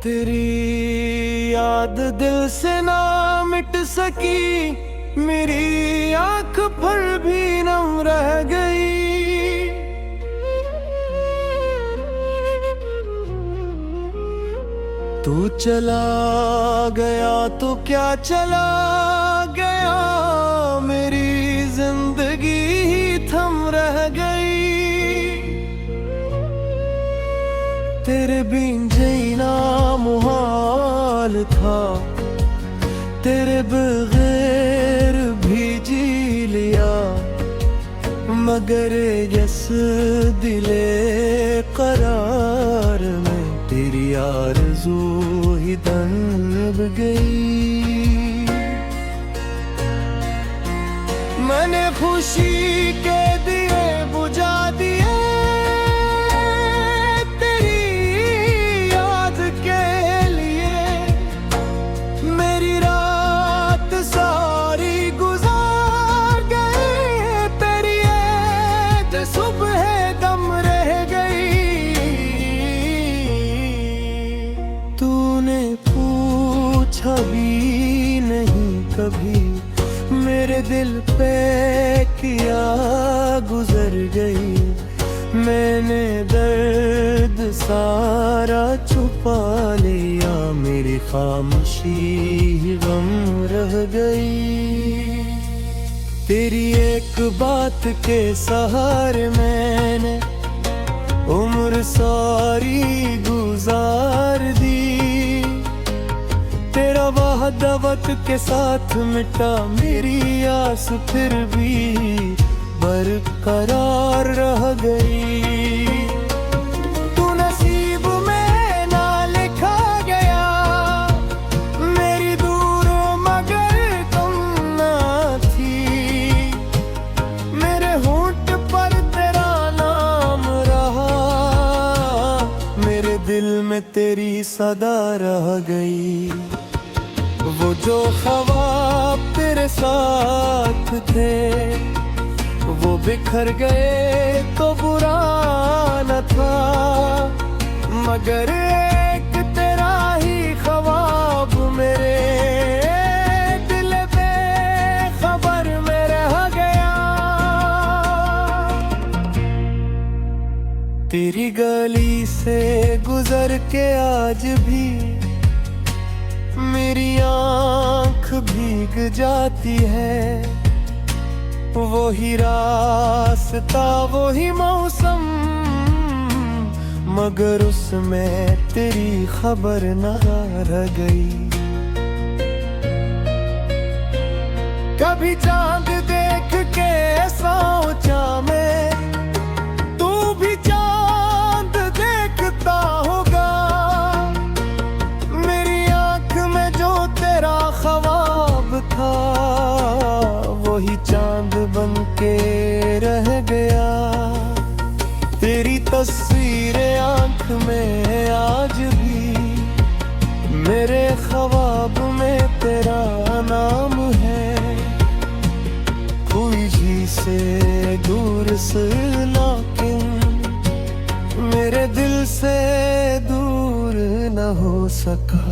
तेरी याद दिल से ना मिट सकी, मेरी आंख पर भी नम रह गई। तू चला गया तो क्या चला गया, मेरी जिंदगी ही थम रह गई। तेरे बिन जीना मुहाल था, तेरे बगैर भी जी लिया, मगर यस दिले करार में तेरी आरज़ू ही दब गई। मैंने खुशी के दिए बुझा दिए, भी नहीं कभी मेरे दिल पे किया गुजर गई। मैंने दर्द सारा छुपा लिया, मेरी खामोशी गम रह गई। तेरी एक बात के सहारे मैंने उम्र सारी गुजार दी। तेरा वादा वक्त के साथ मिटा, मेरी आस फिर भी बरकरार रह गई। तू नसीब में ना लिखा गया, मेरी दूर मगर तुम ना थी। मेरे होंठ पर तेरा नाम रहा, मेरे दिल में तेरी सदा रह गई। वो जो ख्वाब तेरे साथ थे, वो बिखर गए तो बुरा न था, मगर एक तेरा ही ख्वाब मेरे दिल पे खबर में रह गया। तेरी गली से गुजर के आज भी मेरी आँख भीग जाती है। वही रास्ता वही मौसम, मगर उसमें तेरी खबर न रह गई। कभी चांद देख के सोचा मैं, तू भी चांद देखता होगा। तेरा ख्वाब था वही चांद बन के रह गया। तेरी तस्वीर आंख में आज भी, मेरे ख्वाब में तेरा नाम है। कोई जी से दूर से लेकिन मेरे दिल से दूर न हो सका।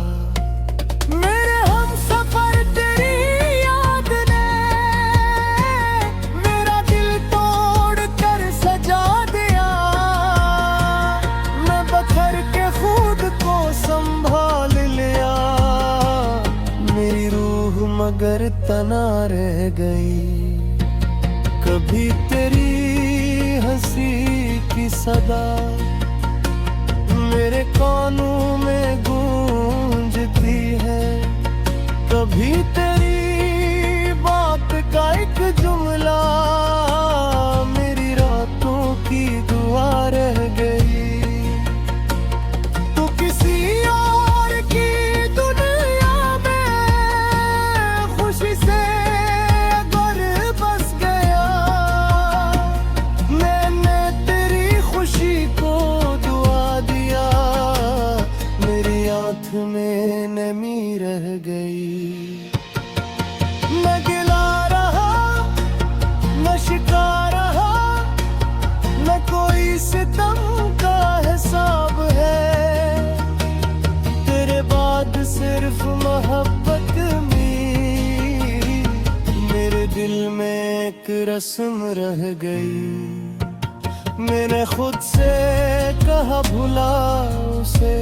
मगर तना रह गई। कभी तेरी हंसी की सदा मेरे कानों में गूंजती है, कभी तेरी बात का एक जुमला मेरी रातों की दुआ रह गई। तू किसी और की में नमी रह गई। रस्म रह गई। मैंने खुद से कहा भुला उसे,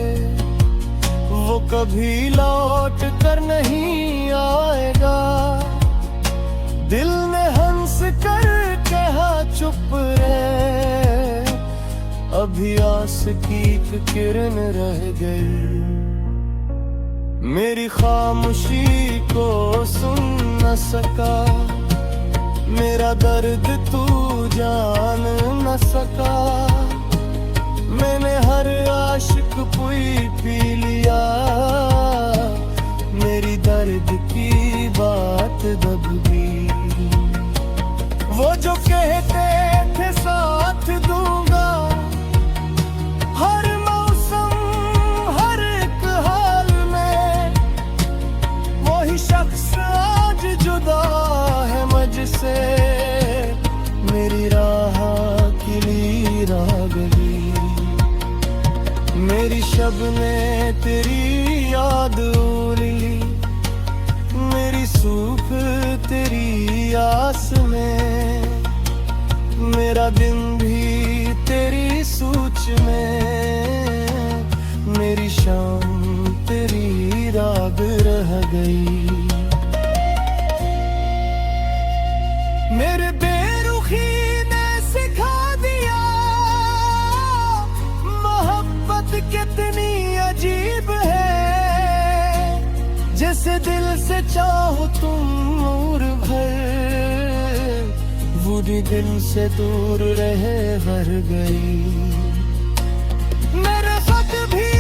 वो कभी लौट कर नहीं आएगा। दिल ने हंस कर कहा चुप रहे, अभी आस की एक किरण रह गई। मेरी खामोशी को सुन न सका, मेरा दर्द तू जान न सका। मैंने हर आशिक पुई पी लिया, मेरी दर्द की बात दब गई। वो जो कहते थे साथ दूंगा, हर मौसम हर एक हाल में, वही शख्स आज जुदा है मुझसे। मेरी राह खिली राह गली, मेरी शबने तेरी याद उड़ी, मेरी सूख तेरी आस में, मेरा दिन भी तेरी सूच में, मेरी शाम तेरी राग रह गई। मेरे बेरुखी ने सिखा दिया, मोहब्बत कितनी अजीब है। जैसे दिल से चाहो तुम उम्र भर, बुरी दिल से दूर रहे भर गई। मेरे साथ भी